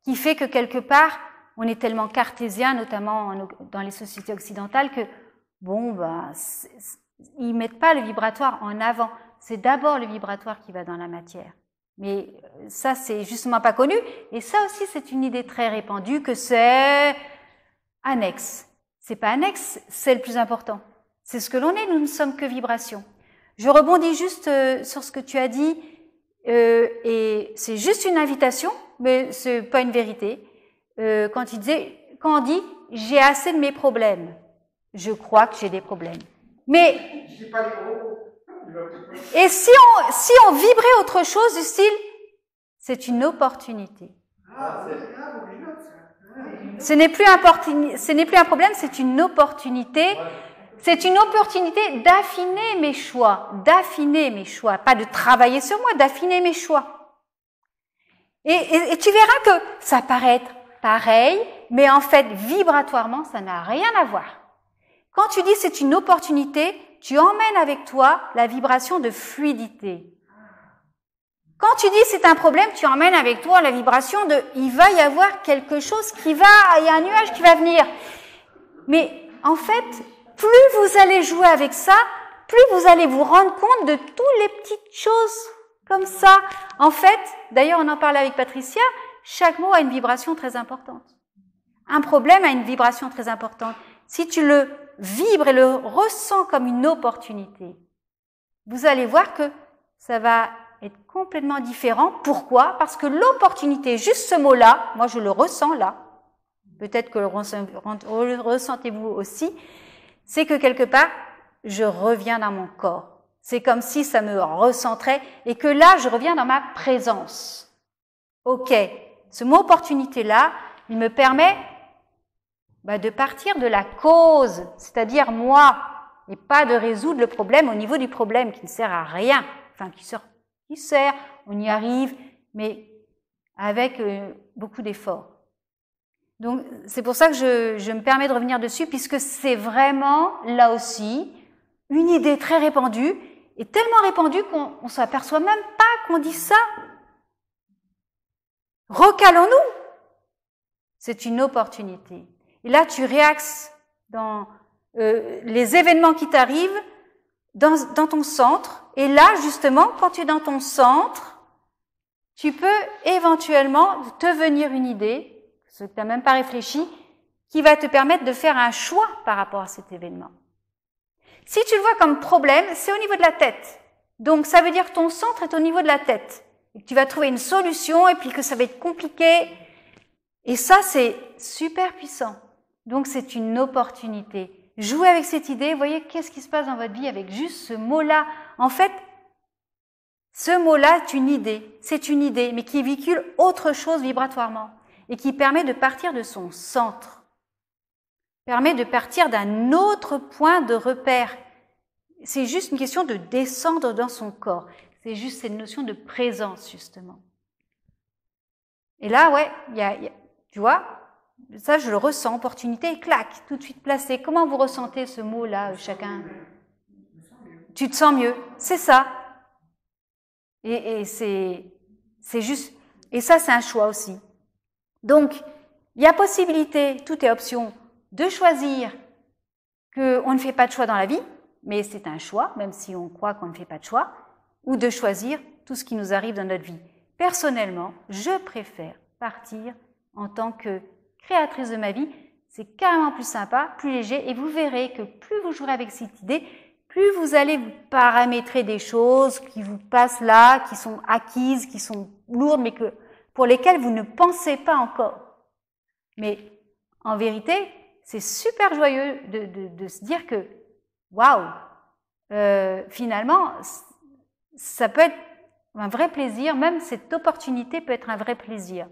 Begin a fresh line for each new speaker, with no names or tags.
qui fait que quelque part, on est tellement cartésien, notamment dans les sociétés occidentales, que bon, ils mettent pas le vibratoire en avant. C'est d'abord le vibratoire qui va dans la matière. Mais ça, c'est justement pas connu. Et ça aussi, c'est une idée très répandue que c'est annexe. C'est pas annexe, c'est le plus important. C'est ce que l'on est, nous ne sommes que vibration. Je rebondis juste sur ce que tu as dit, et c'est juste une invitation, mais c'est pas une vérité. Quand on dit j'ai assez de mes problèmes, je crois que j'ai des problèmes. Mais et si on vibrait autre chose du style, c'est une opportunité. Ce n'est plus un problème, c'est une opportunité. C'est une opportunité d'affiner mes choix, pas de travailler sur moi, d'affiner mes choix. Et tu verras que ça paraît être pareil, mais en fait, vibratoirement, ça n'a rien à voir. Quand tu dis c'est une opportunité, tu emmènes avec toi la vibration de fluidité. Quand tu dis c'est un problème, tu emmènes avec toi la vibration de il va y avoir quelque chose il y a un nuage qui va venir. Mais en fait, plus vous allez jouer avec ça, plus vous allez vous rendre compte de toutes les petites choses comme ça. En fait, d'ailleurs on en parlait avec Patricia, chaque mot a une vibration très importante. Un problème a une vibration très importante. Si tu le vibres et le ressens comme une opportunité, vous allez voir que ça va être complètement différent. Pourquoi? Parce que l'opportunité, juste ce mot-là, moi je le ressens là, peut-être que le ressentez-vous aussi, c'est que quelque part, je reviens dans mon corps. C'est comme si ça me recentrait et que là, je reviens dans ma présence. Ok, ce mot opportunité-là, il me permet de partir de la cause, c'est-à-dire moi, et pas de résoudre le problème au niveau du problème qui ne sert à rien, enfin qui sert, on y arrive, mais avec beaucoup d'efforts. Donc c'est pour ça que je me permets de revenir dessus, puisque c'est vraiment, là aussi, une idée très répandue, et tellement répandue qu'on ne s'aperçoit même pas qu'on dit ça. Recalons-nous. C'est une opportunité. Et là, tu réaxes dans les événements qui t'arrivent dans ton centre. Et là, justement, quand tu es dans ton centre, tu peux éventuellement te venir une idée, ce que tu n'as même pas réfléchi, qui va te permettre de faire un choix par rapport à cet événement. Si tu le vois comme problème, c'est au niveau de la tête. Donc, ça veut dire que ton centre est au niveau de la tête. Et que tu vas trouver une solution et puis que ça va être compliqué. Et ça, c'est super puissant. Donc, c'est une opportunité. Jouez avec cette idée. Voyez qu'est-ce qui se passe dans votre vie avec juste ce mot-là. En fait, ce mot-là est une idée. C'est une idée, mais qui véhicule autre chose vibratoirement et qui permet de partir de son centre. Permet de partir d'un autre point de repère. C'est juste une question de descendre dans son corps. C'est juste cette notion de présence, justement. Et là, ouais, tu vois, ça je le ressens, opportunité, clac, tout de suite placé. Comment vous ressentez ce mot-là, chacun? Tu te sens mieux, c'est ça. Et c'est juste, et ça c'est un choix aussi. Donc, il y a possibilité, tout est option, de choisir qu'on ne fait pas de choix dans la vie, mais c'est un choix, même si on croit qu'on ne fait pas de choix, ou de choisir tout ce qui nous arrive dans notre vie. Personnellement, je préfère partir en tant que créatrice de ma vie. C'est carrément plus sympa, plus léger, et vous verrez que plus vous jouerez avec cette idée, plus vous allez vous paramétrer des choses qui vous passent là, qui sont acquises, qui sont lourdes, mais pour lesquelles vous ne pensez pas encore. Mais en vérité, c'est super joyeux de se dire que, waouh, finalement, ça peut être un vrai plaisir, même cette opportunité peut être un vrai plaisir.